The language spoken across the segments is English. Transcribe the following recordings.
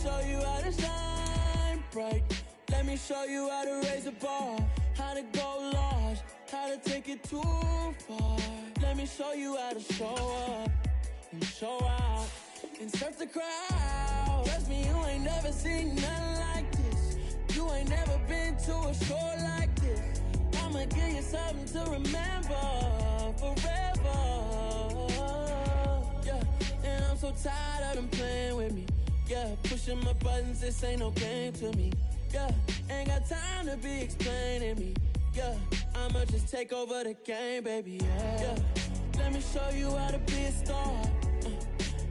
show you how to shine bright. Let me show you how to raise the bar, how to go large, how to take it too far. Let me show you how to show up and show out and surf the crowd. Trust me, you ain't never seen nothing like this. You ain't never been to a show like this. I'ma give you something to remember forever. Yeah, and I'm so tired of them playing with me. Yeah, pushing my buttons, this ain't no game to me. Yeah, ain't got time to be explaining me. Yeah, I'ma just take over the game, baby. Yeah, let me show you how to be a star.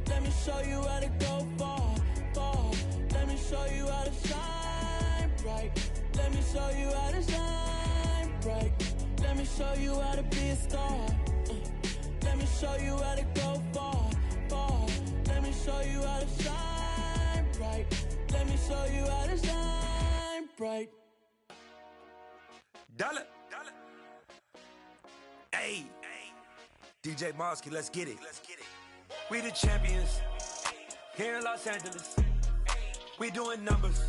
Let me show you how to go far, far. Let me show you how to shine bright. Let me show you how to shine bright. Let me show you how to be a star. Let me show you how to go far, far. Let me show you how to shine bright. Let me show you how to shine bright. Dollar. Hey. DJ Mosky, let's get it. We the champions here in Los Angeles. We doing numbers.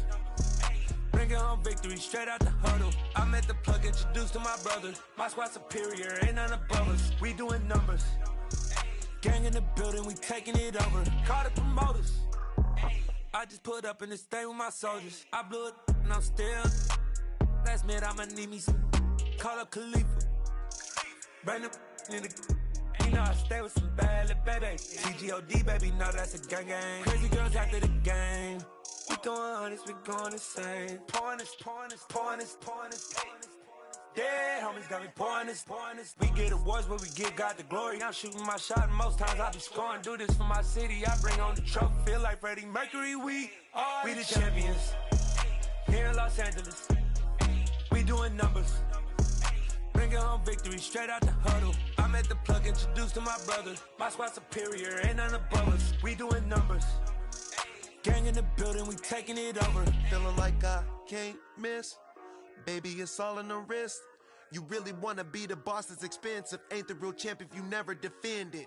Bringing home victory straight out the huddle. I met the plug, introduced to my brother. My squad superior, ain't none above us. We doing numbers. Gang in the building, we taking it over. Call the promoters. I just put up in this thing with my soldiers. I blew it and I'm still. Last minute I'ma need me some. Call up Khalifa. Bring them in the. You know I stay with some bad little baby. TGOD baby, know that's a gang gang. Crazy girls after the game. We going honest, we going insane. Pouring this. Dead homies got me pouring this. We get awards, but we give God the glory. I'm shooting my shot, and most times I be scoring. Do this for my city, I bring on the trophy. Feel like Freddie Mercury, we the champions here in Los Angeles. We doing numbers. Bringing home victory straight out the huddle. I met the plug, introduced to my brother. My squad superior, ain't none above us. We doing numbers. Gang in the building, we taking it over. Feeling like I can't miss. Baby, it's all in the wrist. You really wanna be the boss, it's expensive. Ain't the real champ if you never defend it.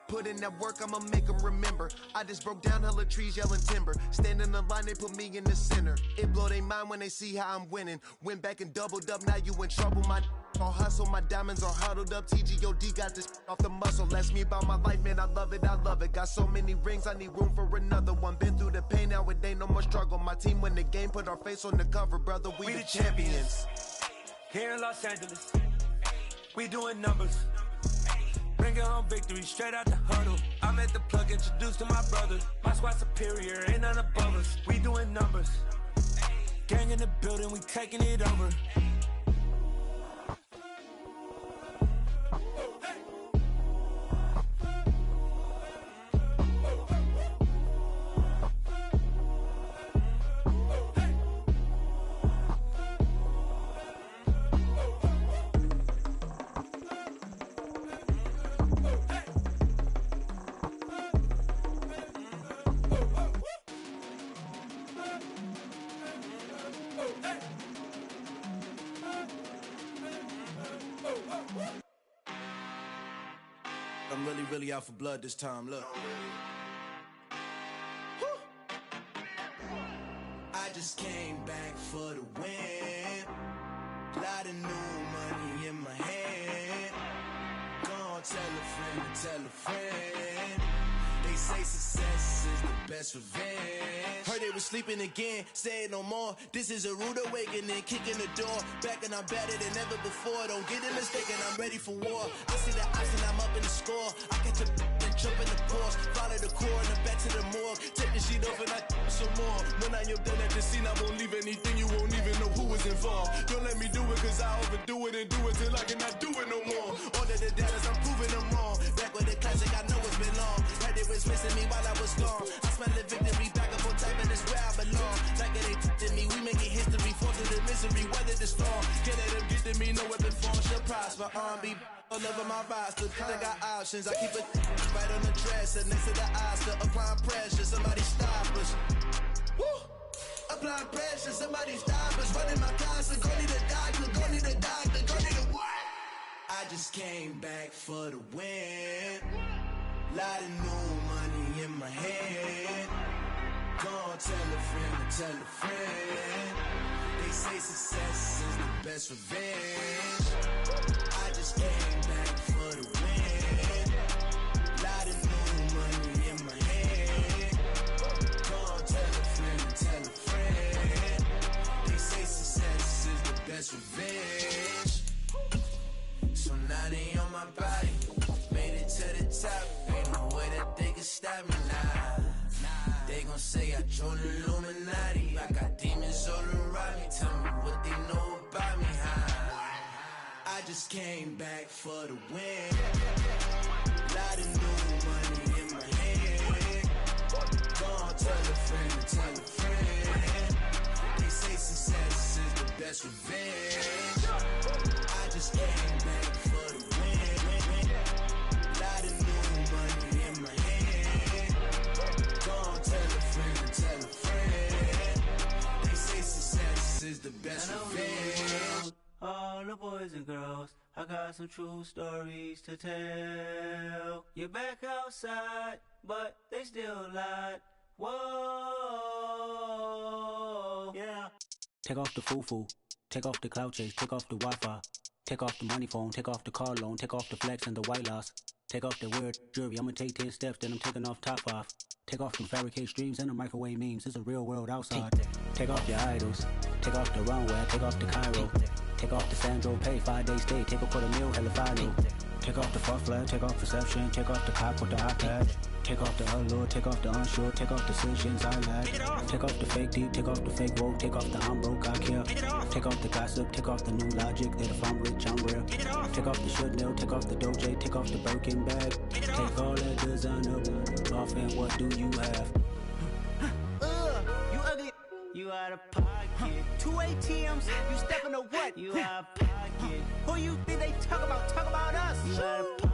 Put in that work, I'ma make them remember. I just broke down hella trees, yelling timber. Stand in the line, they put me in the center. It blow their mind when they see how I'm winning. Went back and doubled up, now you in trouble. My all hustle, my diamonds are huddled up. TGOD got this off the muscle. Ask me about my life, man, I love it. Got so many rings, I need room for another one. Been through the pain, now it ain't no more struggle. My team win the game, put our face on the cover, brother. We the champions. Here in Los Angeles, we doing numbers. Bringing home victory straight out the huddle. I met the plug, introduced to my brother. My squad superior, ain't none above us. We doing numbers. Gang in the building, we taking it over. I'm really out for blood this time, look. I just came back for the win. Lot of new money in my hand. Gonna tell a friend. They say success is the best revenge. Heard they was sleeping again, say it no more. This is a rude awakening, kicking the door. Back and I'm better than ever before. Don't get it mistaken, I'm ready for war. I see the option, I'm up in the score. I catch a and jump in the course. Follow the core and the back to the morgue. Take the sheet off and I some more. When I am done at the scene, I won't leave anything. You won't even know who was involved. Don't let me do it cause I overdo it and do it till I cannot do it no more. All of the doubters, I'm proving them wrong. Back with the classic, I know it's been long. Heard they was missing me while I was gone. I smell the victory, back up on type and it's where I belong. Like it ain't touching me, we making history. Fall to the misery, weather the storm. Can't let them get to me, no weapon form shall prosper. R&B all over my roster, I got options. I keep it right on the dresser, next to the Oscar. Applying pressure, somebody stop us. Woo! Applying pressure, somebody stop us. Running my closet, go need a doctor, go need a doctor, go need a what? I just came back for the win. Lot of new money in my hand. tell a friend. They say success is the best revenge. I just came back for the win. Lot of new money in my hand. Go on, tell a friend. They say success is the best revenge. So now they on my body. Made it to the top. Ain't no way that they can stop me now. They gon' say I joined the Illuminati. I got demons all around me. Tell me what they know about me, huh? I just came back for the win. Lot of new money in my hand. Go on, tell a friend. They say success is the best revenge. I just came back for the win. Lot of new money in my hand. Go on, tell a friend. They say success is the best revenge. All the boys and girls, I got some true stories to tell. You're back outside, but they still lied. Whoa, yeah. Take off the foo-foo, take off the cloud chase, take off the Wi-Fi, take off the money phone, take off the car loan, take off the flex and the white loss. Take off the weird jewelry, I'ma take 10 steps, then I'm taking off top 5. Take off them fabricate streams and the microwave memes, it's a real world outside. Take off your idols, take off the runway, take off the Cairo. Take off the Sandro pay, 5-day stay, take a $250,000, hella final. Take off the fuck flag, take off perception, take off the cop with the iPad. Take off the allure, take off the unsure, take off decisions I lack. Take off the fake deep, take off the fake woke, take off the I'm broke, I care. Take off the gossip, take off the new logic that if I'm rich, I'm real. Take off the Chanel, take off the Doja, take off the Birkin bag. Take all that designer off and what do you have? You ugly. You out of pocket. 2 ATMs, you stepping to what? You out of pocket. Who you think they talk about? Talk about us. You out of pocket.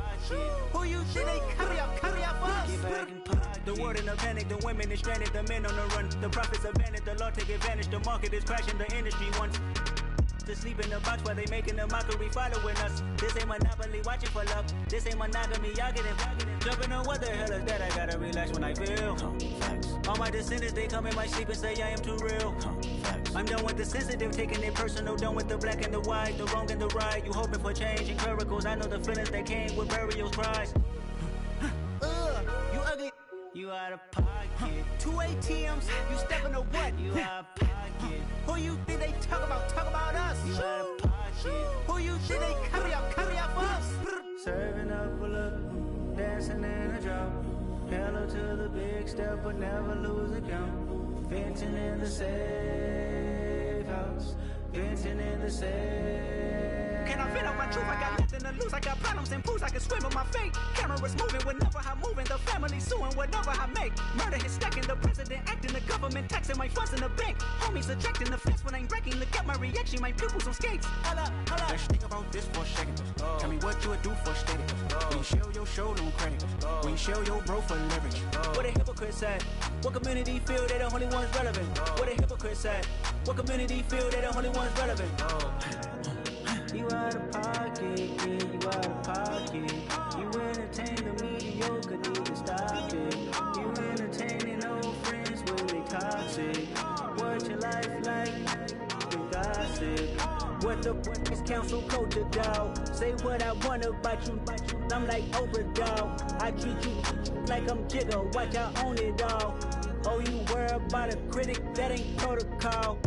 Who you think they carry out for us? Get back in pocket. The world in a panic, the women is stranded, the men on the run. The profits abandoned, the law take advantage. The market is crashing, the industry wants to sleep in the box while they making a mockery following us. This ain't monopoly, watching for love. This ain't monogamy, y'all getting jumping on what the hell is that? I gotta relax when I feel. All my descendants, they come in my sleep and say I am too real. I'm done with the sensitive, taking it personal. Done with the black and the white, the wrong and the right. You hoping for change and miracles. I know the feelings that came with burials, cries. You ugly. You out of pocket. 2 ATMs, you stepping to what? You out of pocket. Who you think they talk about? Talk about us. You out of pocket. Who you think they carry out for us? Serving up a look, dancing in a drop. Hello to the big step, but never lose a count. Venting in the safe house. Venting in the safe. Can I vent out my truth? I got nothing to lose. I got problems and pools. I can swim with my fate. Cameras moving whenever I'm moving. The family suing whatever I make. Murder is stacking. The president acting. The government taxing my funds in the bank. Homies ejecting the fence when I'm breaking. Look at my reaction. My pupils on skates. Hold up. Let's think about this for a second. Tell me what you would do for steady. When you show your show no credit. When you show your bro for leverage. What a hypocrite said. What community feel they the only ones relevant? What a hypocrite said. What community feel they the only ones relevant? You out of pocket, yeah, you out of pocket. You entertain the mediocre, need to stop it. You entertaining old friends when they toxic. What your life like? The gossip. What the is council culture, dog? Say what I want about you. I'm like Oprah, dog. I treat you like I'm Jigga. Watch I own it all. Oh, you worry about a critic? That ain't protocol.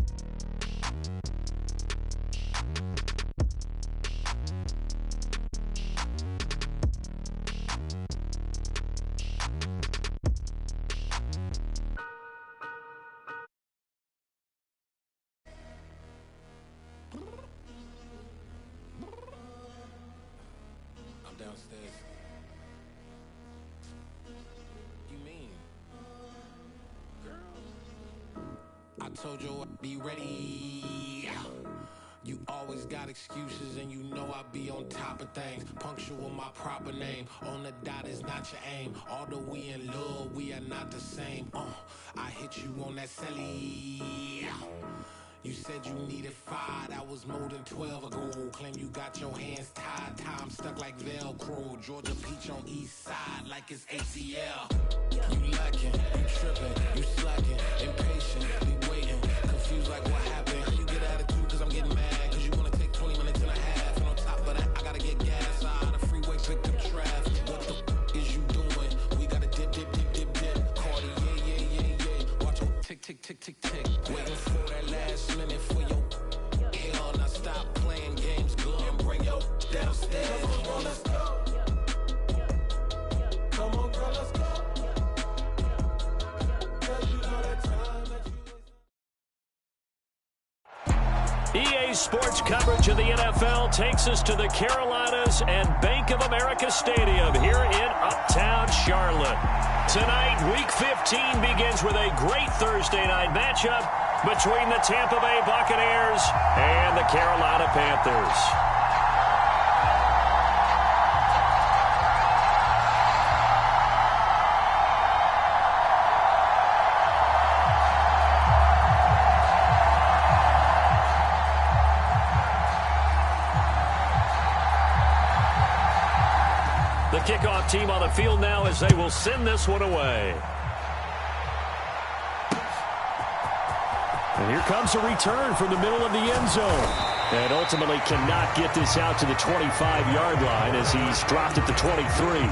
Downstairs. You mean? Girl. I told you I'd be ready. You always got excuses and you know I be on top of things. Punctual my proper name. On the dot is not your aim. Although we in love, we are not the same. I hit you on that celly. You said you needed 5, that was more than 12 ago. Claim you got your hands tied, time stuck like Velcro. Georgia Peach on east side like it's ACL. You lacking, you tripping, you slacking, impatient, we waiting. Today's sports coverage of the NFL takes us to the Carolinas and Bank of America Stadium here in Uptown Charlotte. Tonight, Week 15 begins with a great Thursday night matchup between the Tampa Bay Buccaneers and the Carolina Panthers. The kickoff team on the field now as they will send this one away. And here comes a return from the middle of the end zone. And ultimately cannot get this out to the 25-yard line as he's dropped at the 23.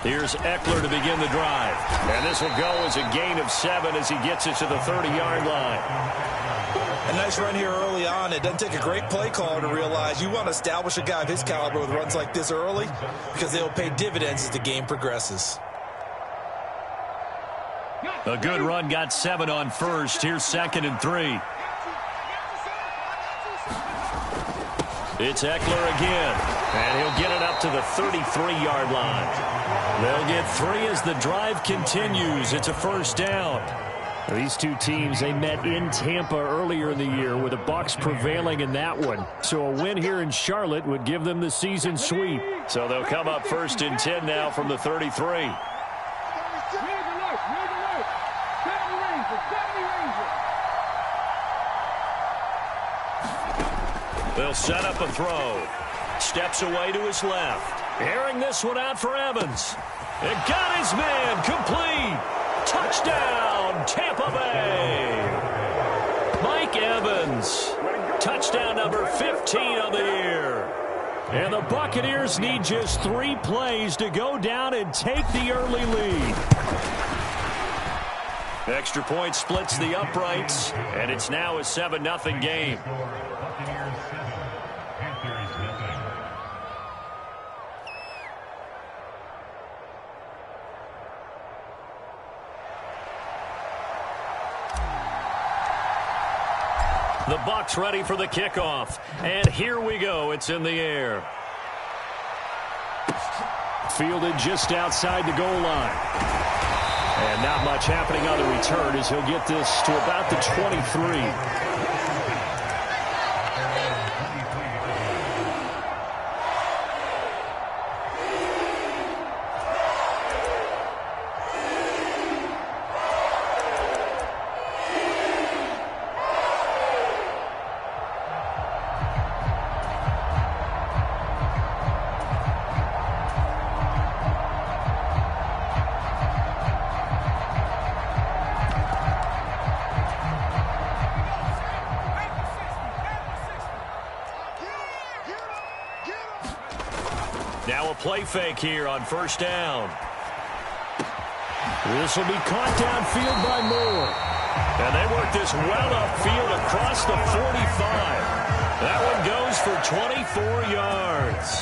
Here's Eckler to begin the drive. And this will go as a gain of 7 as he gets it to the 30-yard line. A nice run here early on. It doesn't take a great play caller to realize you want to establish a guy of his caliber with runs like this early because they'll pay dividends as the game progresses. A good run got 7 on first. Here's 2nd and 3. It's Eckler again, and he'll get it up to the 33-yard line. They'll get 3 as the drive continues. It's a first down. These two teams, they met in Tampa earlier in the year with the Bucs prevailing in that one. So a win here in Charlotte would give them the season sweep. So they'll come up 1st and 10 now from the 33. They'll set up a throw. Steps away to his left. Airing this one out for Evans. It got his man complete. Touchdown, Tampa Bay. Mike Evans. Touchdown number 15 on the year. And the Buccaneers need just 3 plays to go down and take the early lead. Extra point splits the uprights, and it's now a 7-0 game. The Bucs ready for the kickoff. And here we go. It's in the air. Fielded just outside the goal line. And not much happening on the return as he'll get this to about the 23. Now a play fake here on first down. This will be caught downfield by Moore. And they work this well upfield across the 45. That one goes for 24 yards.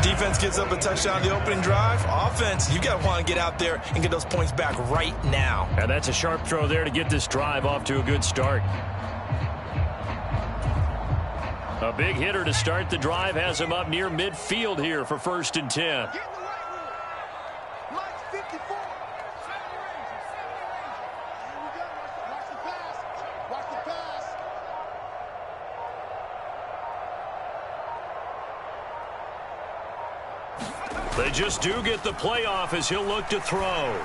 Defense gives up a touchdown the opening drive. Offense, you got to want to get out there and get those points back right now. And that's a sharp throw there to get this drive off to a good start. A big hitter to start the drive has him up near midfield here for 1st and 10. They just do get the playoff as he'll look to throw.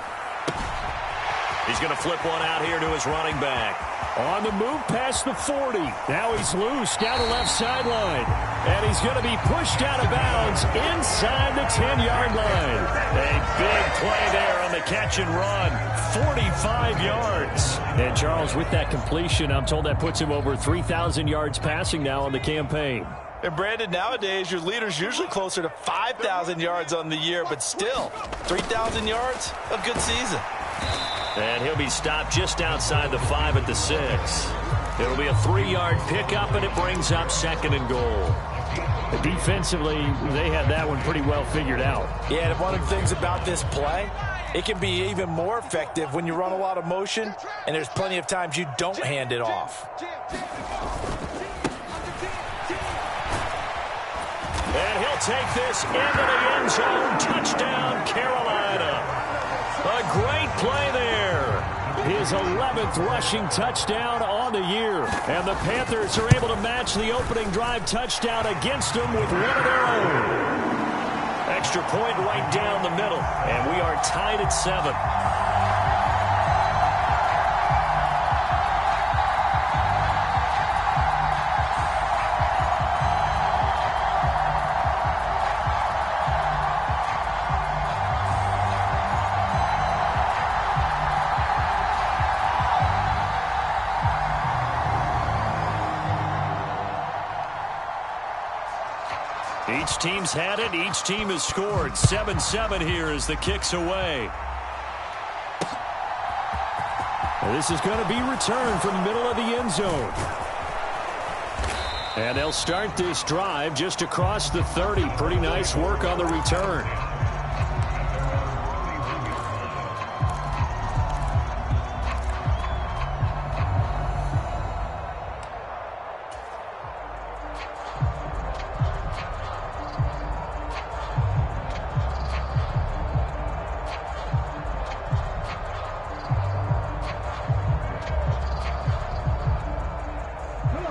He's going to flip one out here to his running back. On the move past the 40. Now he's loose down the left sideline. And he's going to be pushed out of bounds inside the 10-yard line. A big play there on the catch and run. 45 yards. And Charles, with that completion, I'm told that puts him over 3,000 yards passing now on the campaign. And Brandon, nowadays your leader's usually closer to 5,000 yards on the year, but still, 3,000 yards, a good season. And he'll be stopped just outside the 5 at the 6. It'll be a 3-yard pickup, and it brings up 2nd and goal. Defensively, they had that one pretty well figured out. Yeah, and one of the things about this play, it can be even more effective when you run a lot of motion, and there's plenty of times you don't hand it off. And he'll take this into the end zone. Touchdown, Carolina. A great play there. His 11th rushing touchdown on the year. And the Panthers are able to match the opening drive touchdown against them with one of their own. Extra point right down the middle. And we are tied at 7. Each team's had it. Each team has scored. 7-7 here as the kick's away. And this is going to be returned from the middle of the end zone. And they'll start this drive just across the 30. Pretty nice work on the return.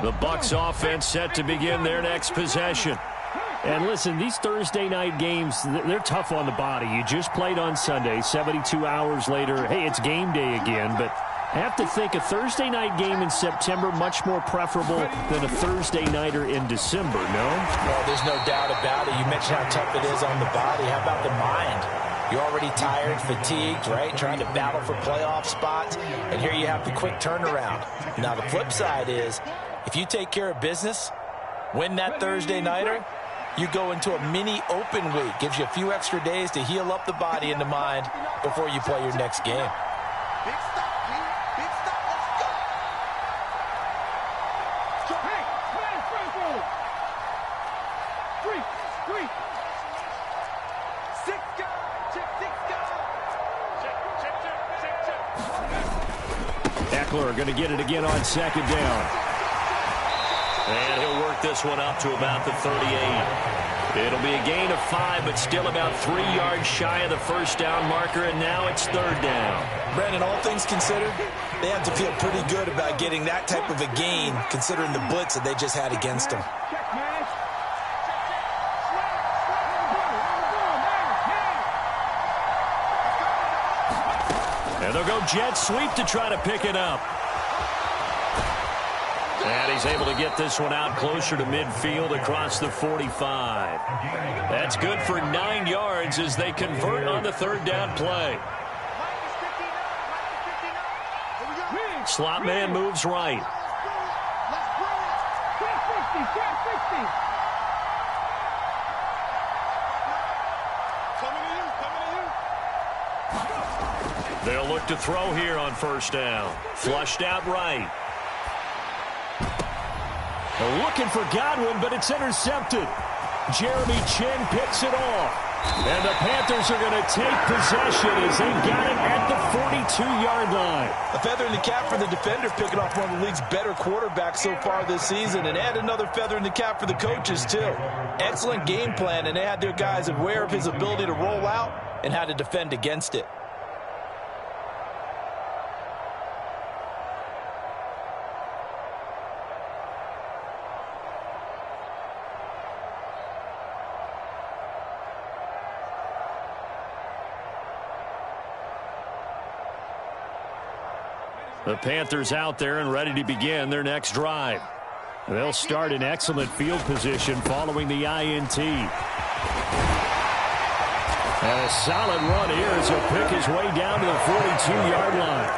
The Bucs offense set to begin their next possession. And listen, these Thursday night games, they're tough on the body. You just played on Sunday, 72 hours later. Hey, it's game day again, but I have to think a Thursday night game in September much more preferable than a Thursday nighter in December, no? Well, there's no doubt about it. You mentioned how tough it is on the body. How about the mind? You're already tired, fatigued, right? Trying to battle for playoff spots, and here you have the quick turnaround. Now, the flip side is, if you take care of business, win that Thursday nighter, you go into a mini open week. Gives you a few extra days to heal up the body and the mind before you play your next game. Big stop, G. Big stop. Let's go. Hey, man, Franco. 3. 6 guys. Check 6 guys. Check. Eckler going to get it again on 2nd down. And he'll work this one up to about the 38. It'll be a gain of 5, but still about 3 yards shy of the first down marker, and now it's 3rd down. Brandon, all things considered, they have to feel pretty good about getting that type of a gain, considering the blitz that they just had against them. And they'll go jet sweep to try to pick it up. And he's able to get this one out closer to midfield across the 45. That's good for 9 yards as they convert on the 3rd down play. Slot man moves right. They'll look to throw here on 1st down. Flushed out right. They're looking for Godwin, but it's intercepted. Jeremy Chin picks it off. And the Panthers are going to take possession as they got it at the 42-yard line. A feather in the cap for the defender, picking off one of the league's better quarterbacks so far this season, and add another feather in the cap for the coaches, too. Excellent game plan, and they had their guys aware of his ability to roll out and how to defend against it. The Panthers out there and ready to begin their next drive. They'll start in excellent field position following the INT. And a solid run here as he'll pick his way down to the 42-yard line.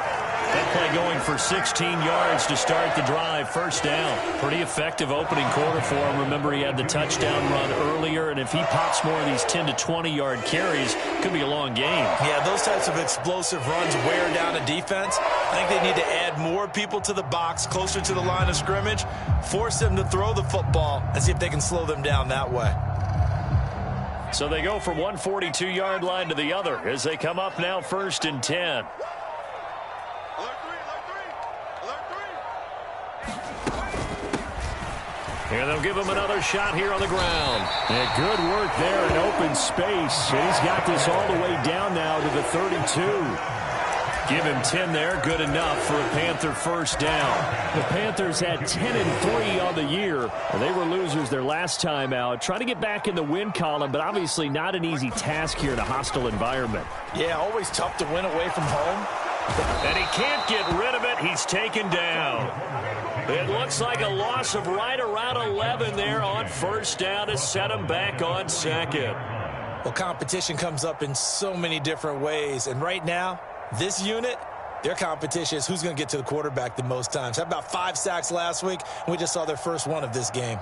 That play going for 16 yards to start the drive. First down. Pretty effective opening quarter for him. Remember, he had the touchdown run earlier, and if he pops more of these 10 to 20-yard carries, could be a long game. Yeah, those types of explosive runs wear down a defense. I think they need to add more people to the box, closer to the line of scrimmage, force them to throw the football, and see if they can slow them down that way. So they go from one 42-yard line to the other as they come up now 1st and 10. And they'll give him another shot here on the ground. And good work there in open space. And he's got this all the way down now to the 32. Give him 10 there. Good enough for a Panther first down. The Panthers had 10-3 on the year. They were losers their last time out. Trying to get back in the win column, but obviously not an easy task here in a hostile environment. Yeah, always tough to win away from home. And he can't get rid of it. He's taken down. It looks like a loss of right around 11 there on first down to set him back on second. Well, competition comes up in so many different ways. And right now, this unit, their competition is who's going to get to the quarterback the most times. Had about 5 sacks last week, and we just saw their first one of this game.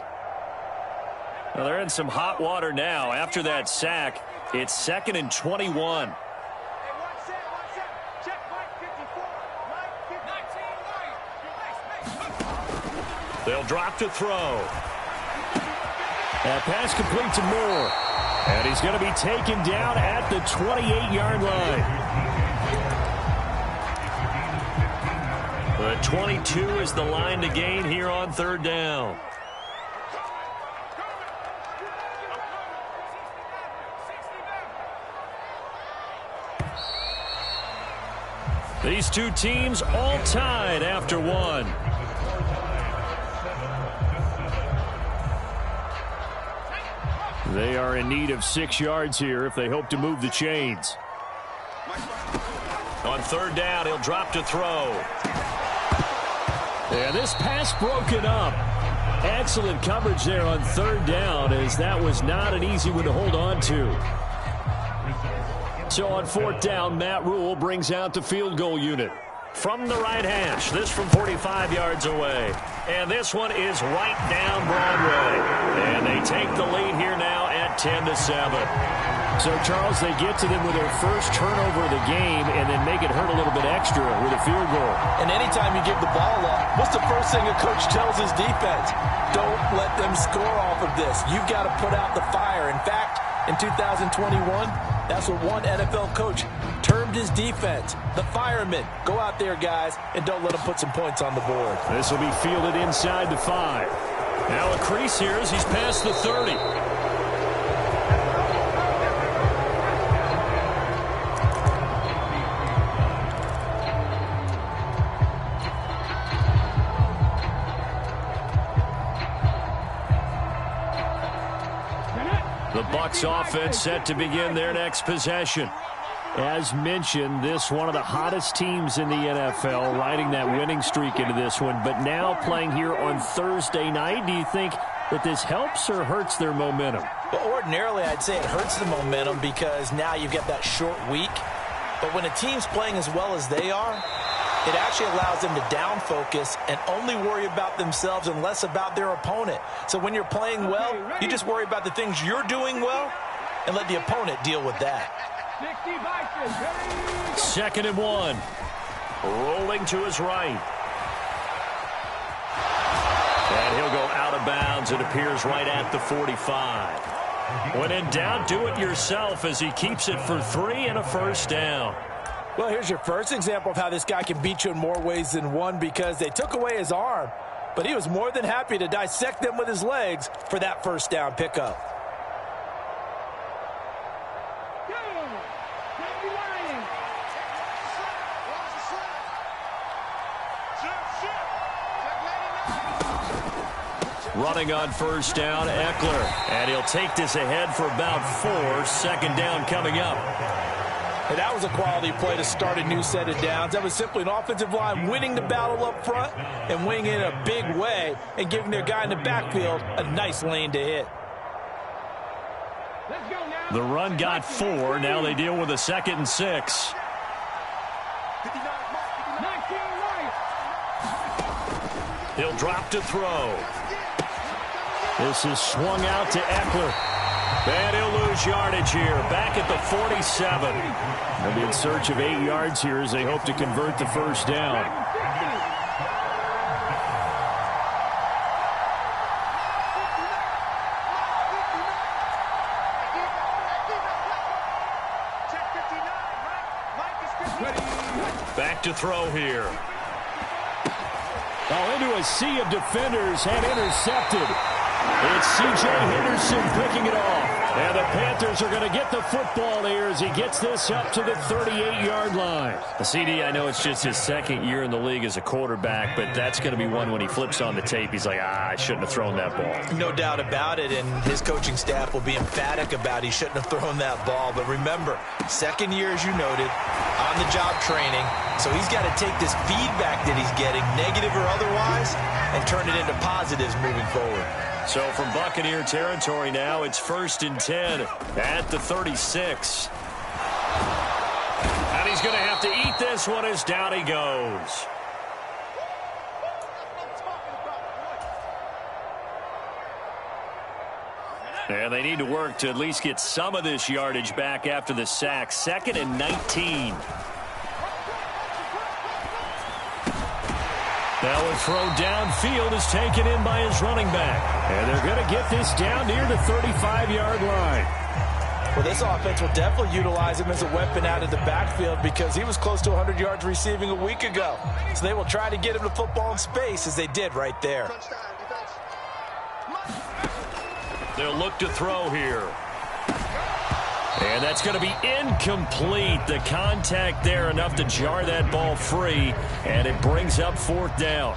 Well, they're in some hot water now. After that sack, it's 2nd and 21. They'll drop to throw. That pass complete to Moore. And he's going to be taken down at the 28-yard line. The 22 is the line to gain here on 3rd down. These two teams all tied after one. They are in need of 6 yards here if they hope to move the chains. On 3rd down, he'll drop to throw. Yeah, this pass broken up. Excellent coverage there on 3rd down, as that was not an easy one to hold on to. So on 4th down, Matt Rule brings out the field goal unit. From the right hash, this from 45 yards away. And this one is right down Broadway. And they take the lead here now at 10-7. So, Charles, they get to them with their first turnover of the game and then make it hurt a little bit extra with a field goal. And anytime you give the ball up, what's the first thing a coach tells his defense? Don't let them score off of this. You've got to put out the fire. In fact, in 2021, that's what one NFL coach termed his defense. The firemen. Go out there, guys, and don't let them put some points on the board. This will be fielded inside the 5. Now a crease here as he's past the 30. The Bucs offense set to begin their next possession. As mentioned, this one of the hottest teams in the NFL, riding that winning streak into this one, but now playing here on Thursday night. Do you think that this helps or hurts their momentum? Well, ordinarily, I'd say it hurts the momentum because now you've got that short week. But when a team's playing as well as they are, it actually allows them to down focus and only worry about themselves and less about their opponent. So when you're playing well, you just worry about the things you're doing well and let the opponent deal with that. 2nd and 1. Rolling to his right. And he'll go out of bounds. It appears right at the 45. When in doubt, do it yourself as he keeps it for 3 and a first down. Well, here's your first example of how this guy can beat you in more ways than one, because they took away his arm, but he was more than happy to dissect them with his legs for that first down pickup. Running on first down, Eckler. And he'll take this ahead for about 4. 2nd down coming up. And that was a quality play to start a new set of downs. That was simply an offensive line winning the battle up front and winning it in a big way and giving their guy in the backfield a nice lane to hit. The run got 4. Now they deal with a 2nd and 6. 19. He'll drop to throw. This is swung out to Eckler. And he'll lose yardage here. Back at the 47. They'll be in search of 8 yards here as they hope to convert the first down. Back to throw here. Oh, into a sea of defenders and intercepted. It's C.J. Henderson picking it off. And the Panthers are going to get the football here as he gets this up to the 38-yard line. The CD, I know it's just his second year in the league as a quarterback, but that's going to be one when he flips on the tape. He's like, I shouldn't have thrown that ball. No doubt about it, and his coaching staff will be emphatic about he shouldn't have thrown that ball. But remember, second year, as you noted, on-the-job training. So he's got to take this feedback that he's getting, negative or otherwise, and turn it into positives moving forward. So from Buccaneer territory now, it's 1st and 10 at the 36. And he's going to have to eat this one as down he goes. And they need to work to at least get some of this yardage back after the sack. 2nd and 19. Now a throw downfield is taken in by his running back. And they're going to get this down near the 35-yard line. Well, this offense will definitely utilize him as a weapon out of the backfield because he was close to 100 yards receiving a week ago. So they will try to get him the football in space as they did right there. They'll look to throw here. And that's going to be incomplete. The contact there enough to jar that ball free, and it brings up 4th down.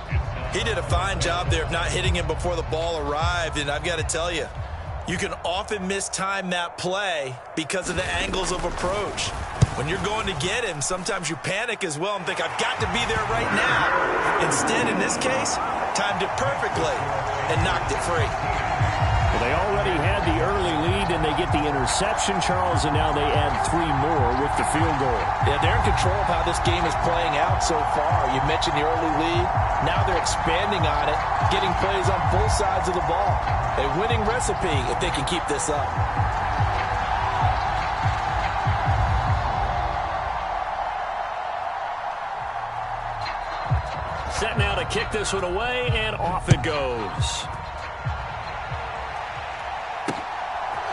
He did a fine job there of not hitting him before the ball arrived, and I've got to tell you, you can often mistime that play because of the angles of approach. When you're going to get him, sometimes you panic as well and think, I've got to be there right now. Instead, in this case, timed it perfectly and knocked it free. Well, they already had the early lead, and they get the interception, Charles, and now they add 3 more with the field goal. Yeah, they're in control of how this game is playing out so far. You mentioned the early lead. Now they're expanding on it, getting plays on both sides of the ball. A winning recipe if they can keep this up. Set now to kick this one away, and off it goes.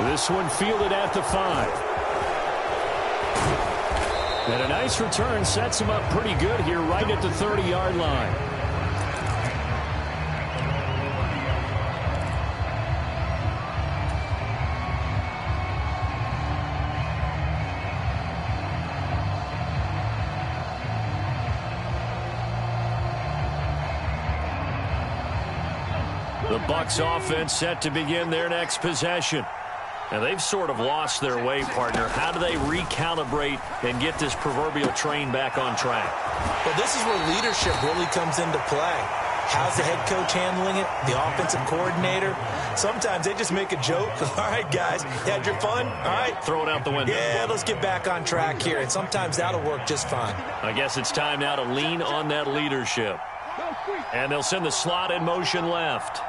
This one fielded at the 5. And a nice return sets him up pretty good here right at the 30-yard line. The Bucs offense set to begin their next possession. Now, they've sort of lost their way, partner. How do they recalibrate and get this proverbial train back on track? Well, this is where leadership really comes into play. How's the head coach handling it? The offensive coordinator? Sometimes they just make a joke. All right, guys, you had your fun? All right. Throw it out the window. Yeah, let's get back on track here. And sometimes that'll work just fine. I guess it's time now to lean on that leadership. And they'll send the slot in motion left.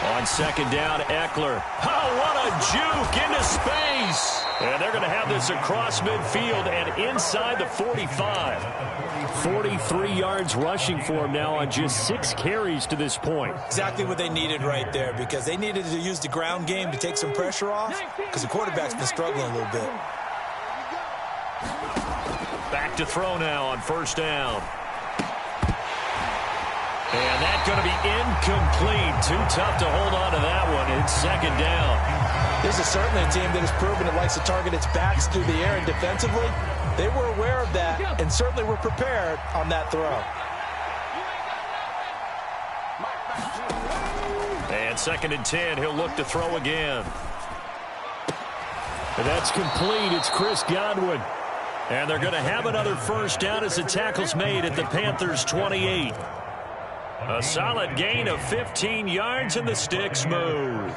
On 2nd down, Eckler. Oh, what a juke into space. And they're going to have this across midfield and inside the 45. 43 yards rushing for him now on just 6 carries to this point. Exactly what they needed right there because they needed to use the ground game to take some pressure off because the quarterback's been struggling a little bit. Back to throw now on 1st down. And that's going to be incomplete. Too tough to hold on to that one. It's 2nd down. This is certainly a team that has proven it likes to target its backs through the air, and defensively, they were aware of that and certainly were prepared on that throw. And 2nd and 10, he'll look to throw again. And that's complete. It's Chris Godwin. And they're going to have another 1st down as the tackle's made at the Panthers' 28. A solid gain of 15 yards, and the sticks move.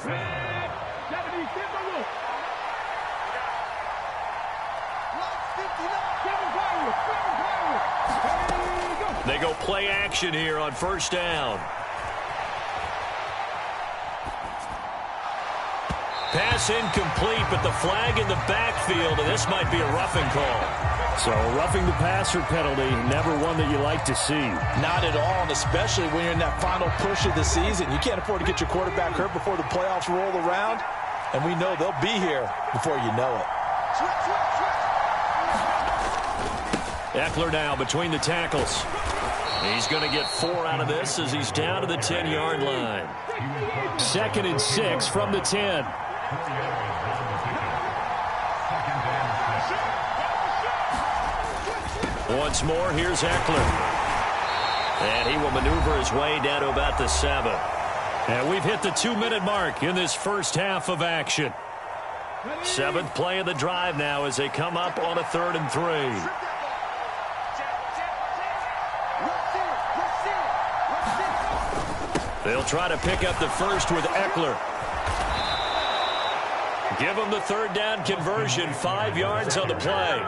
They go play action here on first down. Pass incomplete, but the flag in the backfield, and this might be a roughing call. So roughing the passer penalty, never one that you like to see. Not at all, and especially when you're in that final push of the season. You can't afford to get your quarterback hurt before the playoffs roll around, and we know they'll be here before you know it. Eckler now between the tackles. He's going to get 4 out of this as he's down to the 10-yard line. 2nd and 6 from the 10. Once more, here's Eckler. And he will maneuver his way down to about the 7. And we've hit the 2-minute mark in this first half of action. 7th play of the drive now as they come up on a 3rd and 3. They'll try to pick up the first with Eckler. Give him the 3rd down conversion, 5 yards on the play.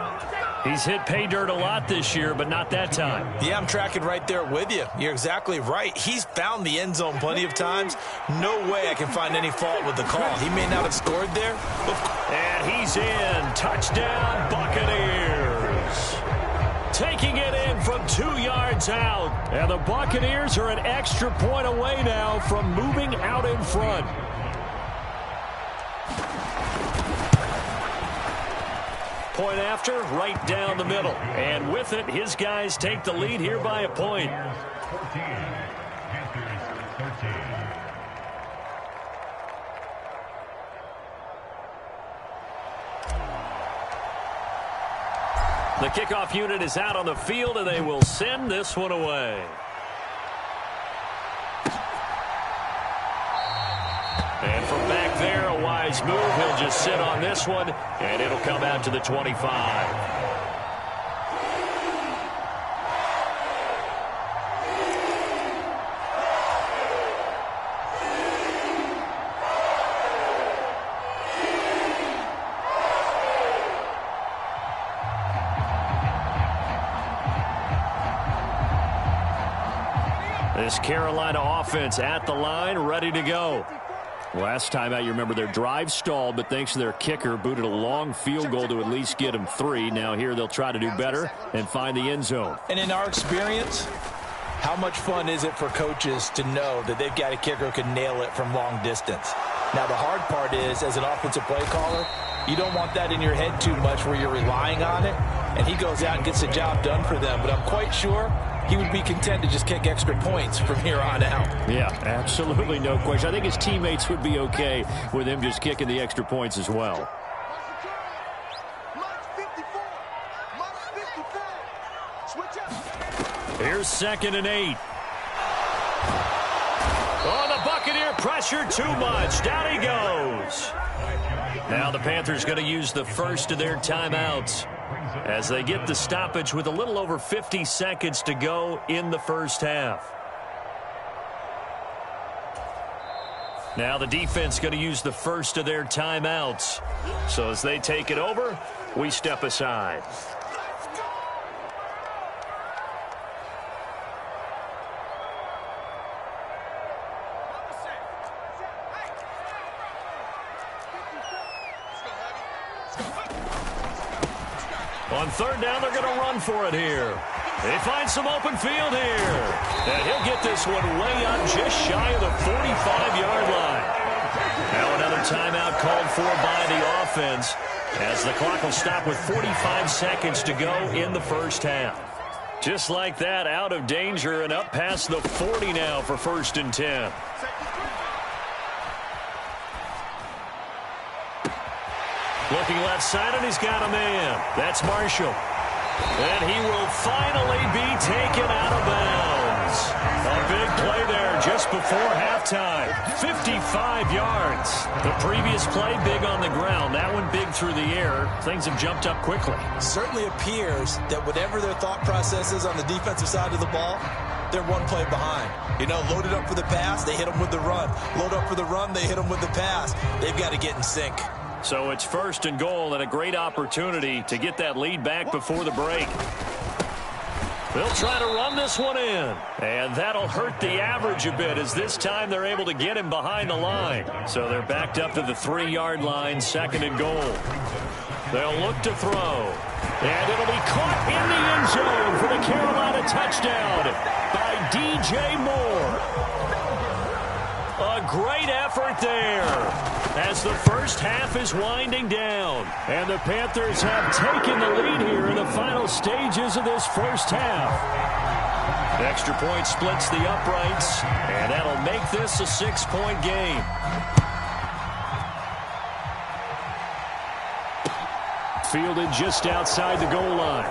He's hit pay dirt a lot this year, but not that time. Yeah, I'm tracking right there with you. You're exactly right. He's found the end zone plenty of times. No way I can find any fault with the call. He may not have scored there. And he's in. Touchdown, Buccaneers. Taking it in from 2 yards out. And the Buccaneers are an extra point away now from moving out in front. Point after, right down the middle. And with it, his guys take the lead here by a point. The kickoff unit is out on the field, and they will send this one away. And from back there, a wise move. He'll just sit on this one, and it'll come out to the 25. This Carolina offense at the line, ready to go. Last time out, you remember their drive stalled, but thanks to their kicker, booted a long field goal to at least get them 3. Now here they'll try to do better and find the end zone. And in our experience, how much fun is it for coaches to know that they've got a kicker who can nail it from long distance? Now, the hard part is, as an offensive play caller, you don't want that in your head too much where you're relying on it, and he goes out and gets the job done for them. But I'm quite sure he would be content to just kick extra points from here on out. Yeah, absolutely no question. I think his teammates would be okay with him just kicking the extra points as well. Here's 2nd and 8. Oh, the Buccaneer pressure too much. Down he goes. Now the Panthers going to use the first of their timeouts as they get the stoppage with a little over 50 seconds to go in the first half. Now the defense going to use the first of their timeouts. So as they take it over, we step aside. On 3rd down, they're going to run for it here. They find some open field here. And he'll get this one way up just shy of the 45-yard line. Now another timeout called for by the offense as the clock will stop with 45 seconds to go in the first half. Just like that, out of danger and up past the 40 now for 1st and 10. Looking left side, and he's got a man. That's Marshall. And he will finally be taken out of bounds. A big play there just before halftime. 55 yards. The previous play big on the ground. That one big through the air. Things have jumped up quickly. Certainly appears that whatever their thought process is on the defensive side of the ball, they're one play behind. You know, loaded up for the pass, they hit them with the run. Load up for the run, they hit them with the pass. They've got to get in sync. So it's 1st and goal and a great opportunity to get that lead back before the break. They'll try to run this one in. And that'll hurt the average a bit as this time they're able to get him behind the line. So they're backed up to the 3-yard line, 2nd and goal. They'll look to throw. And it'll be caught in the end zone for the Carolina touchdown by DJ Moore. A great effort there as the first half is winding down. And the Panthers have taken the lead here in the final stages of this first half. Extra point splits the uprights, and that'll make this a 6-point game. Fielded just outside the goal line.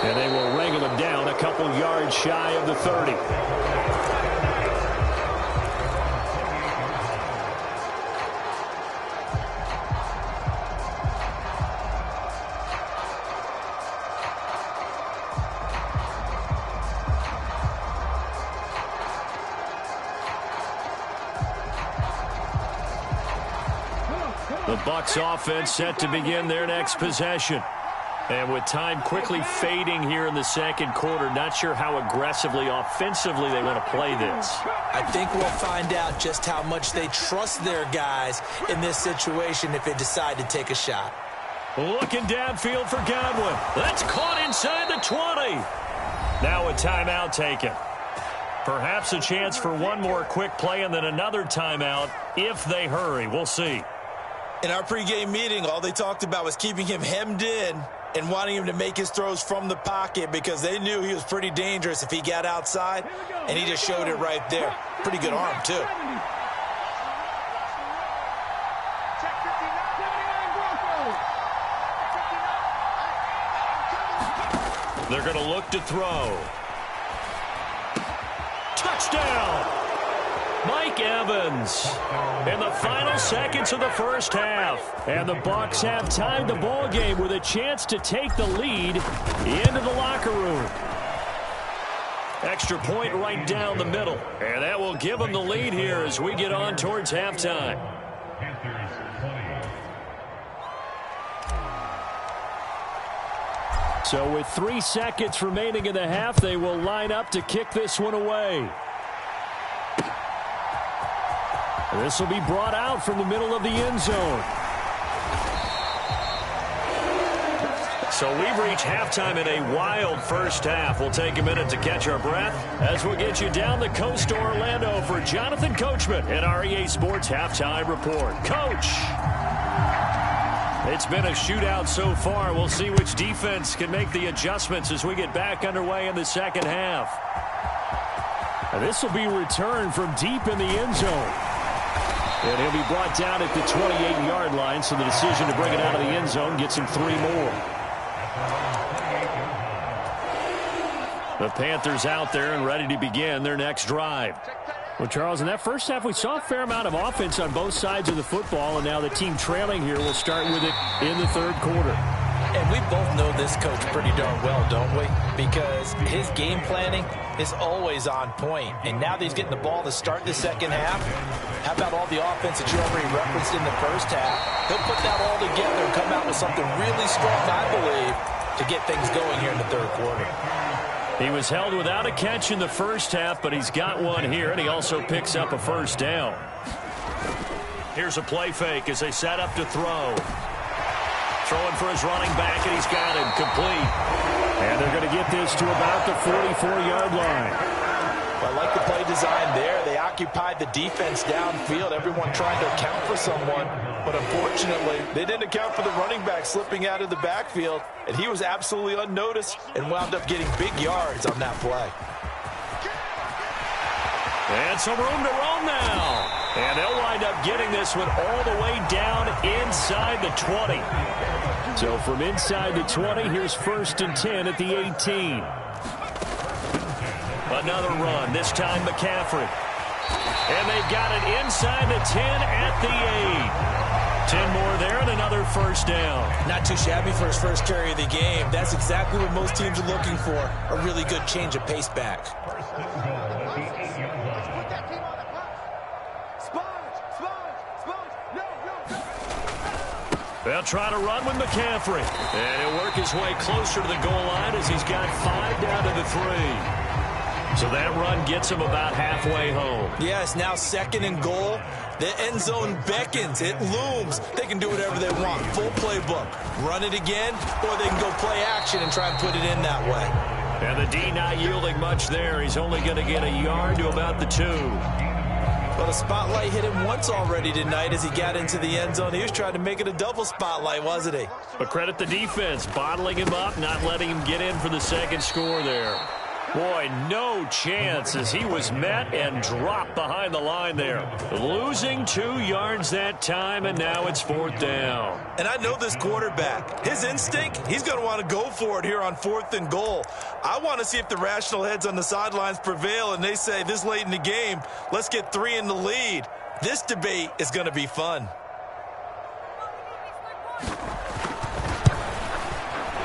And they will wrangle him down a couple yards shy of the 30. The Bucs offense set to begin their next possession. And with time quickly fading here in the second quarter, not sure how aggressively, offensively they want to play this. I think we'll find out just how much they trust their guys in this situation if they decide to take a shot. Looking downfield for Godwin. That's caught inside the 20. Now a timeout taken. Perhaps a chance for one more quick play and then another timeout if they hurry. We'll see. In our pregame meeting, all they talked about was keeping him hemmed in and wanting him to make his throws from the pocket because they knew he was pretty dangerous if he got outside, and he just showed it right there. Pretty good arm, too. They're going to look to throw. Touchdown! Mike Evans in the final seconds of the first half. And the Bucs have tied the ball game with a chance to take the lead into the locker room. Extra point right down the middle. And that will give them the lead here as we get on towards halftime. So with 3 seconds remaining in the half, they will line up to kick this one away. This will be brought out from the middle of the end zone. So we've reached halftime in a wild first half. We'll take a minute to catch our breath as we'll get you down the coast to Orlando for Jonathan Coachman in our EA Sports Halftime Report. Coach! It's been a shootout so far. We'll see which defense can make the adjustments as we get back underway in the second half. And this will be returned from deep in the end zone. And he'll be brought down at the 28-yard line, so the decision to bring it out of the end zone gets him 3 more. The Panthers out there and ready to begin their next drive. Well, Charles, in that first half, we saw a fair amount of offense on both sides of the football, and now the team trailing here will start with it in the third quarter. And we both know this coach pretty darn well, don't we? Because his game planning is always on point. And now that he's getting the ball to start the second half, how about all the offense that you already referenced in the first half? He'll put that all together and come out with something really strong, I believe, to get things going here in the third quarter. He was held without a catch in the first half, but he's got one here, and he also picks up a first down. Here's a play fake as they set up to throw. Throwing for his running back, and he's got him complete. And they're going to get this to about the 44-yard line. Well, I like the play design there. They occupied the defense downfield, everyone trying to account for someone. But unfortunately, they didn't account for the running back slipping out of the backfield. And he was absolutely unnoticed and wound up getting big yards on that play. And some room to roam now. And they'll wind up getting this one all the way down inside the 20. So from inside the 20, here's 1st and 10 at the 18. Another run, this time McCaffrey. And they've got it inside the 10 at the 8. 10 more there and another first down. Not too shabby for his first carry of the game. That's exactly what most teams are looking for, a really good change of pace back. They'll try to run with McCaffrey. And he'll work his way closer to the goal line as he's got 5 down to the 3. So that run gets him about halfway home. Yeah, it's now 2nd and goal. The end zone beckons. It looms. They can do whatever they want. Full playbook. Run it again, or they can go play action and try and put it in that way. And the D not yielding much there. He's only going to get a yard to about the 2. Well, the spotlight hit him once already tonight as he got into the end zone. He was trying to make it a double spotlight, wasn't he? But credit the defense, bottling him up, not letting him get in for the second score there. Boy, no chance as he was met and dropped behind the line there. Losing 2 yards that time, and now it's 4th down. And I know this quarterback. His instinct, he's going to want to go for it here on 4th and goal. I want to see if the rational heads on the sidelines prevail, and they say this late in the game, let's get 3 in the lead. This debate is going to be fun.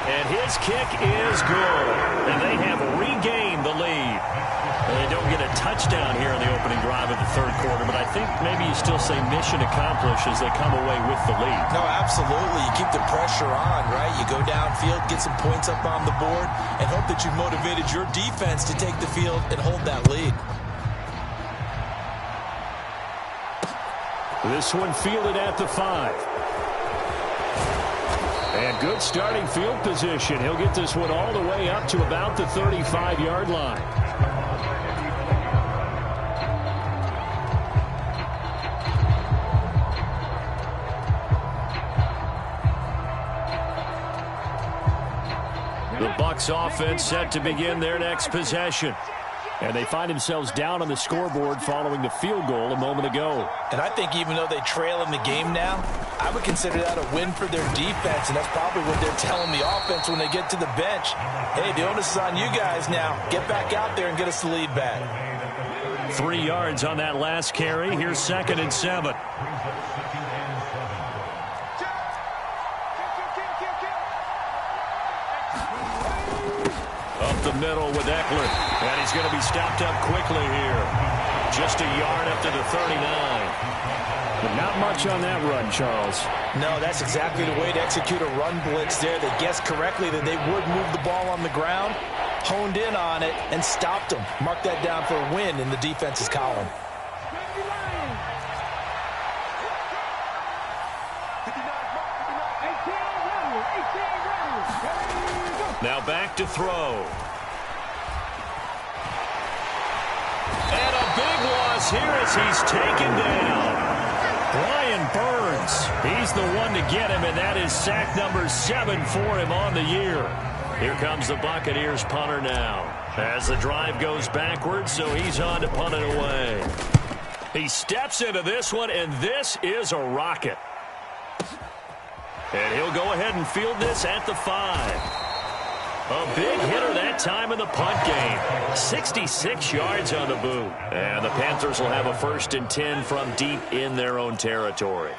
And his kick is good. And they have regained the lead. And they don't get a touchdown here in the opening drive of the 3rd quarter, but I think maybe you still say mission accomplished as they come away with the lead. No, absolutely. You keep the pressure on, right? You go downfield, get some points up on the board, and hope that you've motivated your defense to take the field and hold that lead. This one fielded at the 5. And good starting field position. He'll get this one all the way up to about the 35-yard line. The Bucs offense set to begin their next possession. And they find themselves down on the scoreboard following the field goal a moment ago. And I think even though they trail in the game now, I would consider that a win for their defense, and that's probably what they're telling the offense when they get to the bench. Hey, the onus is on you guys now. Get back out there and get us the lead back. 3 yards on that last carry. Here's 2nd and 7. Up the middle with Eckler. And he's going to be stopped up quickly here. Just a yard up to the 39. But not much on that run, Charles. No, that's exactly the way to execute a run blitz there. They guessed correctly that they would move the ball on the ground, honed in on it, and stopped them. Mark that down for a win in the defense's column. Now back to throw. And a big loss here as he's taken down. Brian Burns, he's the one to get him, and that is sack number 7 for him on the year. Here comes the Buccaneers punter now as the drive goes backwards, so he's on to punt it away. He steps into this one, and this is a rocket. And he'll go ahead and field this at the 5. A big hitter that time in the punt game. 66 yards on the boot. And the Panthers will have a 1st and 10 from deep in their own territory.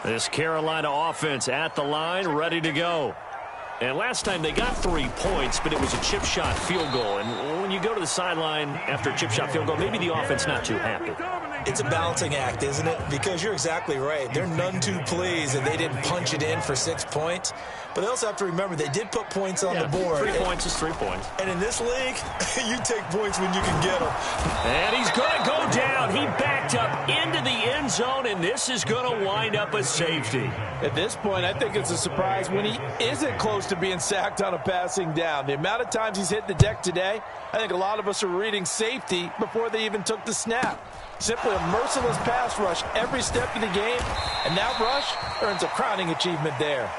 This Carolina offense at the line, ready to go. And last time they got 3 points, but it was a chip shot field goal. And when you go to the sideline after a chip shot field goal, maybe the offense not too happy. It's a balancing act, isn't it? Because you're exactly right. They're none too pleased that they didn't punch it in for 6 points. But they also have to remember they did put points on the board. 3 points is 3 points. And in this league, you take points when you can get them. And he's going to go down. He backed up into the end zone, and this is going to wind up a safety. At this point, I think it's a surprise when he isn't close to being sacked on a passing down. The amount of times he's hit the deck today, I think a lot of us are reading safety before they even took the snap. Simply a merciless pass rush every step of the game, and that rush earns a crowning achievement there.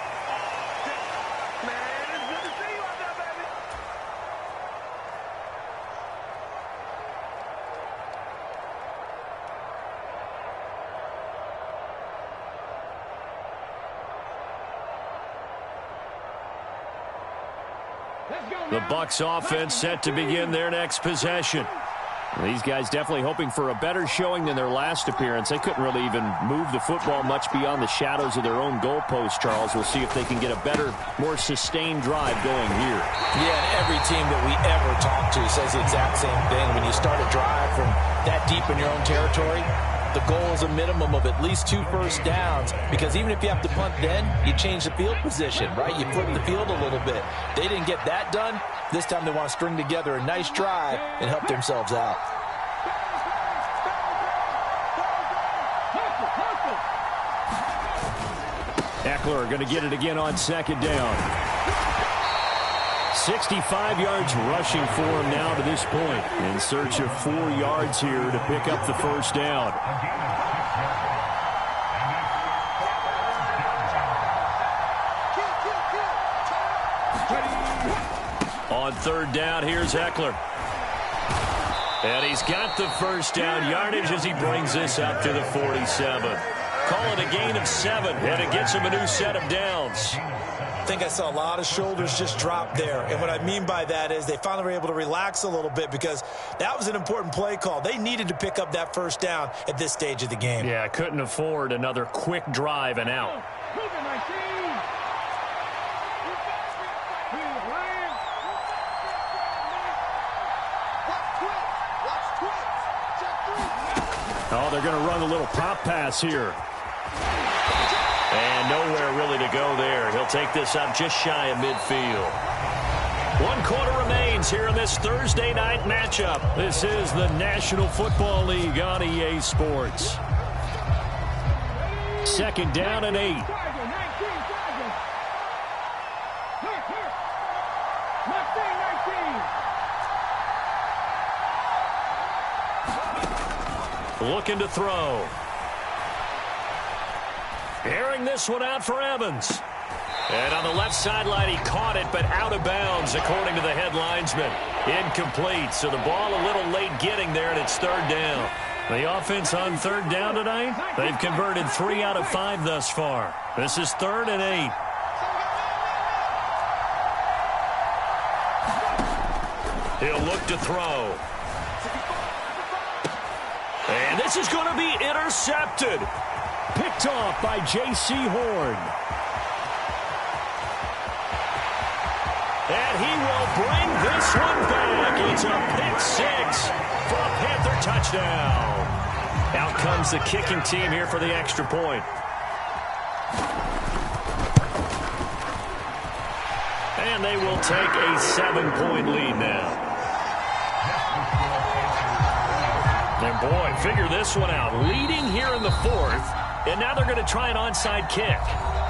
The Bucs offense set to begin their next possession. These guys definitely hoping for a better showing than their last appearance. They couldn't really even move the football much beyond the shadows of their own goalpost, Charles. We'll see if they can get a better, more sustained drive going here. Yeah, and every team that we ever talk to says the exact same thing. When you start a drive from that deep in your own territory, the goal is a minimum of at least 2 first downs, because even if you have to punt then, you change the field position, right? You flip the field a little bit. They didn't get that done. This time they want to string together a nice drive and help themselves out. Eckler going to get it again on second down. 65 yards rushing for him now to this point. In search of 4 yards here to pick up the first down. On third down, here's Eckler. And he's got the first down yardage as he brings this up to the 47. Call it a gain of 7, and it gets him a new set of downs. I think I saw a lot of shoulders just drop there. And what I mean by that is they finally were able to relax a little bit, because that was an important play call. They needed to pick up that first down at this stage of the game. Yeah, couldn't afford another quick drive and out. Oh, they're going to run a little pop pass here. And nowhere really to go there. He'll take this up just shy of midfield. 1 quarter remains here in this Thursday night matchup. This is the National Football League on EA Sports. Second down and 8. Looking to throw. Airing this one out for Evans. And on the left sideline, he caught it, but out of bounds, according to the head linesman. Incomplete, so the ball a little late getting there, and it's third down. The offense on third down tonight, they've converted 3 out of 5 thus far. This is 3rd and 8. He'll look to throw. And this is going to be intercepted. Picked off by J.C. Horn. And he will bring this one back. It's a pick 6 for a Panther touchdown. Out comes the kicking team here for the extra point. And they will take a 7-point lead now. And boy, figure this one out. Leading here in the 4th, and now they're going to try an onside kick.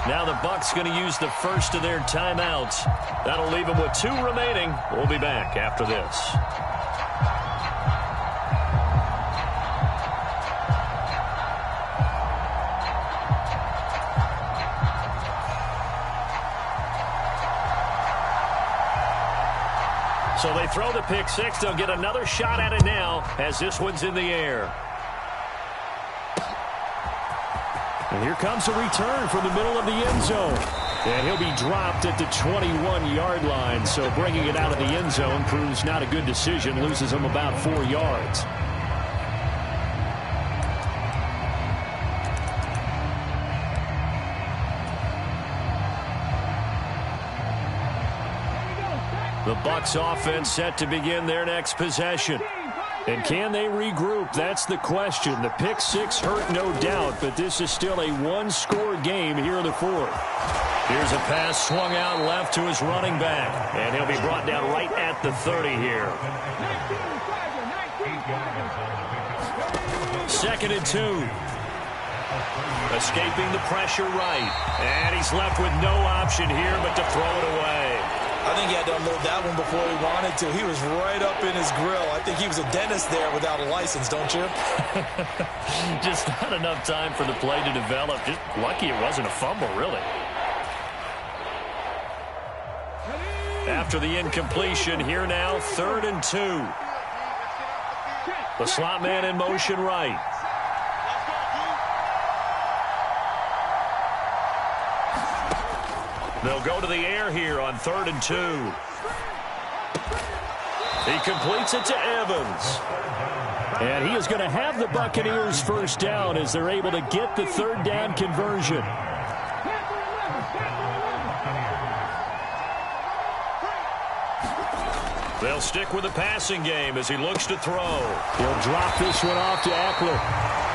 Now the Bucs going to use the first of their timeouts. That'll leave them with 2 remaining. We'll be back after this. So they throw the pick 6. They'll get another shot at it now as this one's in the air. And here comes a return from the middle of the end zone. And he'll be dropped at the 21-yard line. So bringing it out of the end zone proves not a good decision. Loses him about 4 yards. The Bucs offense set to begin their next possession. And can they regroup? That's the question. The pick 6 hurt, no doubt, but this is still a 1-score game here in the 4th. Here's a pass swung out left to his running back. And he'll be brought down right at the 30 here. 2nd and 2. Escaping the pressure right. And he's left with no option here but to throw it away. I think he had to unload that one before he wanted to. He was right up in his grill. I think he was a dentist there without a license, don't you? Just not enough time for the play to develop. Just lucky it wasn't a fumble, really. After the incompletion, here now, 3rd and 2. The slot man in motion right. They'll go to the air here on 3rd and 2. He completes it to Evans. And he is going to have the Buccaneers first down as they're able to get the 3rd down conversion. They'll stick with the passing game as he looks to throw. He'll drop this one off to Eckler.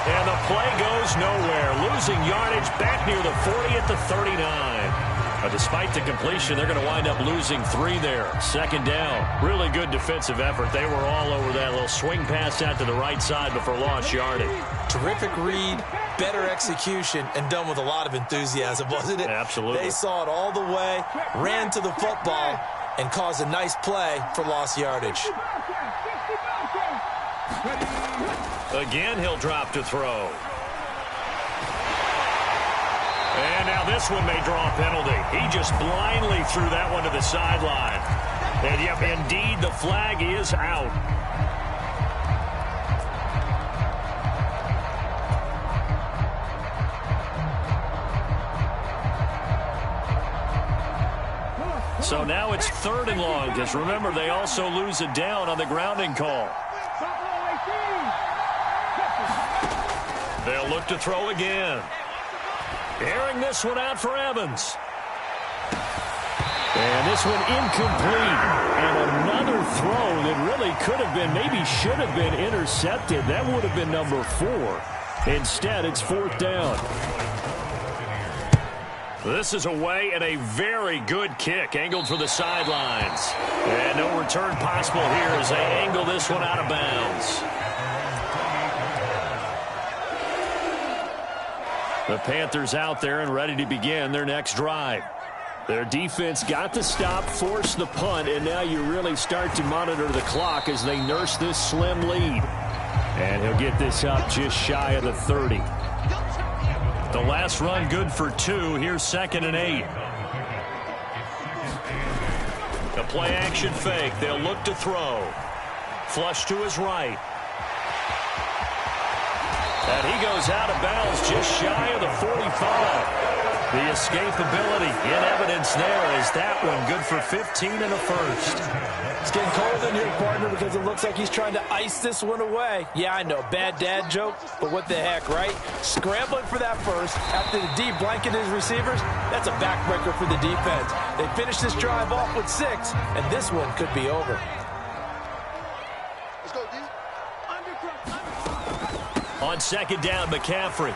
And the play goes nowhere. Losing yardage back near the 40 at the 39. Despite the completion, they're going to wind up losing 3 there. Second down. Really good defensive effort. They were all over that little swing pass out to the right side before lost yardage. Terrific read, better execution, and done with a lot of enthusiasm, wasn't it? Absolutely. They saw it all the way, ran to the football, and caused a nice play for lost yardage. Again, he'll drop to throw. And now this one may draw a penalty. He just blindly threw that one to the sideline. And, yep, indeed, the flag is out. So now it's 3rd and long, because remember, they also lose it down on the grounding call. They'll look to throw again. Airing this one out for Evans. And this one incomplete. And another throw that really could have been, maybe should have been intercepted. That would have been number 4. Instead, it's 4th down. This is away and a very good kick angled for the sidelines. And no return possible here as they angle this one out of bounds. The Panthers out there and ready to begin their next drive. Their defense got the stop, forced the punt, and now you really start to monitor the clock as they nurse this slim lead. And he'll get this up just shy of the 30. The last run good for 2. Here's 2nd and 8. The play action fake. They'll look to throw. Flush to his right. And he goes out of bounds just shy of the 45. The escapability in evidence there is that one good for 15 and a first. It's getting cold in here, partner, because it looks like he's trying to ice this one away. Yeah, I know, bad dad joke, but what the heck, right? Scrambling for that first after the D blanket his receivers, that's a backbreaker for the defense. They finish this drive off with 6, and this one could be over. Let's go, D. On 2nd down, McCaffrey.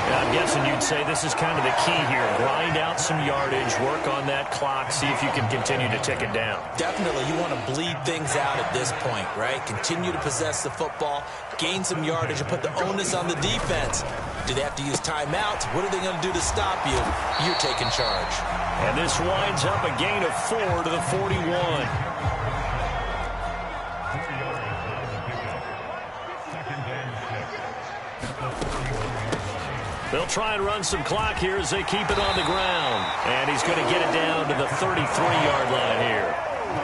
I'm guessing you'd say this is kind of the key here. Grind out some yardage, work on that clock, see if you can continue to tick it down. Definitely. You want to bleed things out at this point, right? Continue to possess the football, gain some yardage, and put the onus on the defense. Do they have to use timeouts? What are they going to do to stop you? You're taking charge. And this winds up a gain of 4 to the 41. They'll try and run some clock here as they keep it on the ground. And he's going to get it down to the 33-yard line here.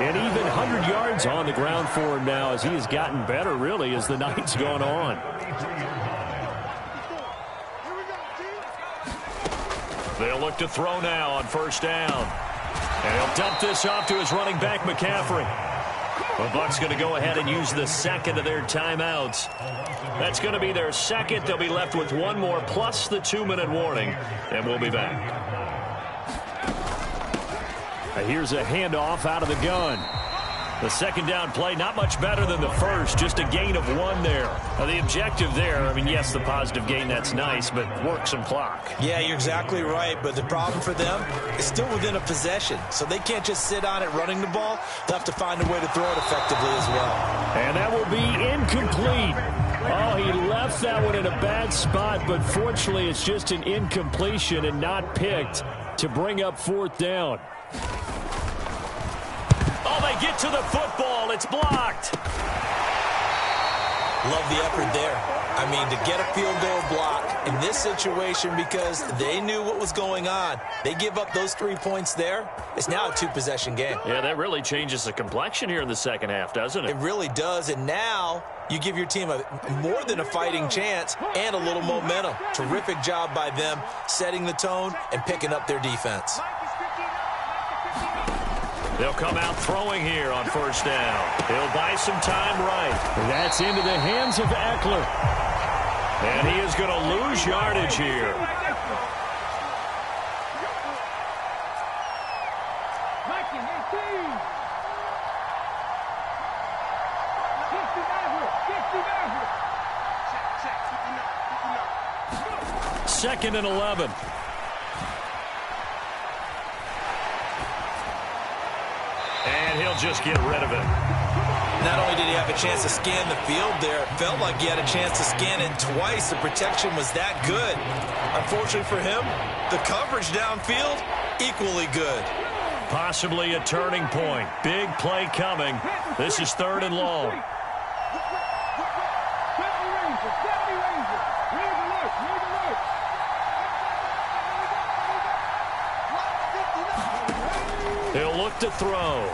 And even 100 yards on the ground for him now as he has gotten better, really, as the night's gone on. They'll look to throw now on 1st down. And he'll dump this off to his running back, McCaffrey. The Bucs going to go ahead and use the 2nd of their timeouts. That's going to be their 2nd. They'll be left with 1 more plus the 2-minute warning. And we'll be back. Here's a handoff out of the gun. The 2nd down play, not much better than the first, just a gain of 1 there. Now, the objective there, I mean, yes, the positive gain, that's nice, but work some clock. Yeah, you're exactly right, but the problem for them is still within a possession, so they can't just sit on it running the ball. They'll have to find a way to throw it effectively as well. And that will be incomplete. Oh, he left that one in a bad spot, but fortunately it's just an incompletion and not picked to bring up 4th down. Oh, they get to the football. It's blocked. Love the effort there. I mean, to get a field goal block in this situation because they knew what was going on. They give up those 3 points there. It's now a 2-possession game. Yeah, that really changes the complexion here in the second half, doesn't it? It really does, and now you give your team more than a fighting chance and a little momentum. Terrific job by them setting the tone and picking up their defense. They'll come out throwing here on 1st down. He'll buy some time right. That's into the hands of Eckler. And he is going to lose yardage here. 2nd and 11. And he'll just get rid of it. Not only did he have a chance to scan the field there, it felt like he had a chance to scan it twice. The protection was that good. Unfortunately for him, the coverage downfield, equally good. Possibly a turning point. Big play coming. This is 3rd and long. He'll look to throw.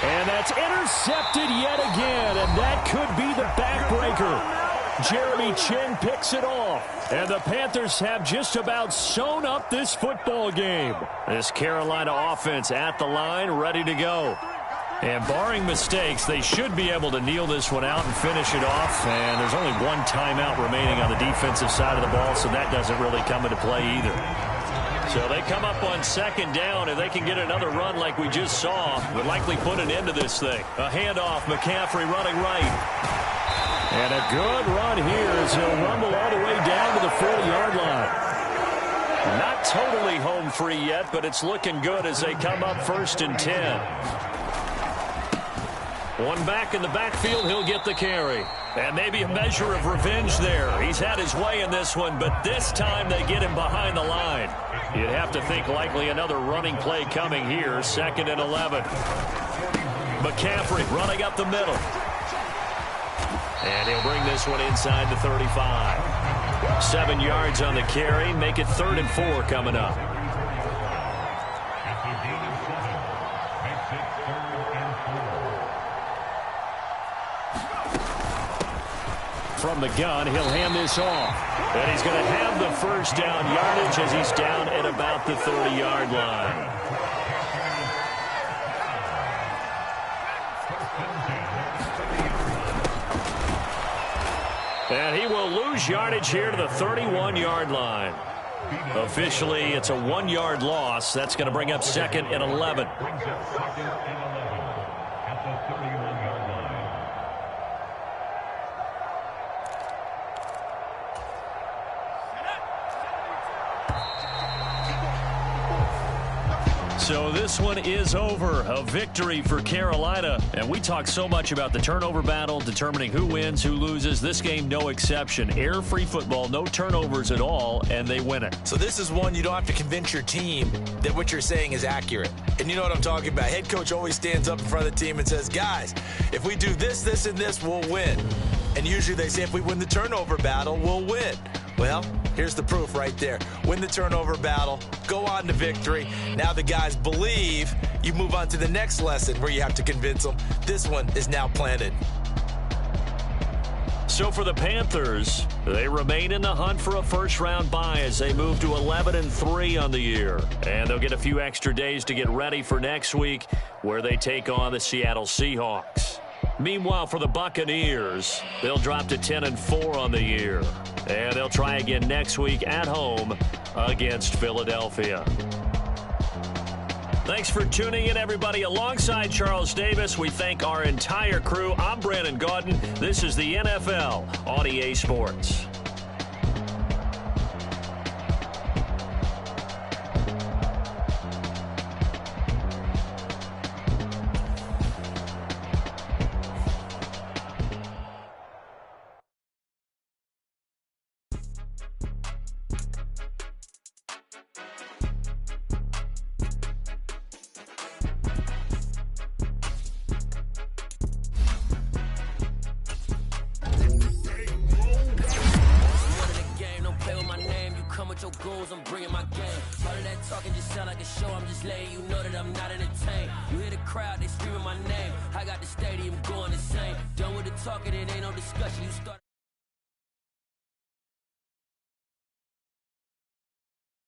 And that's intercepted yet again, and that could be the backbreaker. Jeremy Chin picks it off, and the Panthers have just about sewn up this football game. This Carolina offense at the line, ready to go. And barring mistakes, they should be able to kneel this one out and finish it off. And there's only one timeout remaining on the defensive side of the ball, so that doesn't really come into play either. So they come up on 2nd down, and they can get another run like we just saw. Would likely put an end to this thing. A handoff, McCaffrey running right. And a good run here as he'll rumble all the way down to the 40-yard line. Not totally home free yet, but it's looking good as they come up 1st and 10. One back in the backfield, he'll get the carry. And maybe a measure of revenge there. He's had his way in this one, but this time they get him behind the line. You'd have to think likely another running play coming here. 2nd and 11. McCaffrey running up the middle. And he'll bring this one inside the 35. 7 yards on the carry. Make it 3rd and 4 coming up. From the gun, he'll hand this off. And he's going to have the 1st down yardage as he's down at about the 30-yard line. And he will lose yardage here to the 31-yard line. Officially, it's a 1-yard loss. That's going to bring up 2nd and 11. So this one is over. A victory for Carolina. And we talk so much about the turnover battle, determining who wins, who loses. This game, no exception. Air-free football, no turnovers at all, and they win it. So this is one you don't have to convince your team that what you're saying is accurate. And you know what I'm talking about. Head coach always stands up in front of the team and says, guys, if we do this, this, and this, we'll win. And usually they say if we win the turnover battle, we'll win. Well, here's the proof right there. Win the turnover battle, go on to victory. Now the guys believe. You move on to the next lesson where you have to convince them. This one is now planted. So for the Panthers, they remain in the hunt for a first-round bye as they move to 11-3 on the year. And they'll get a few extra days to get ready for next week where they take on the Seattle Seahawks. Meanwhile, for the Buccaneers, they'll drop to 10-4 on the year. And they'll try again next week at home against Philadelphia. Thanks for tuning in, everybody. Alongside Charles Davis, we thank our entire crew. I'm Brandon Gaudin. This is the NFL on EA Sports. I'm bringing my game. All of that talking just sound like a show. I'm just letting you know that I'm not entertained. You hear the crowd, they screaming my name. I got the stadium going insane. Done with the talking, it ain't no discussion. You start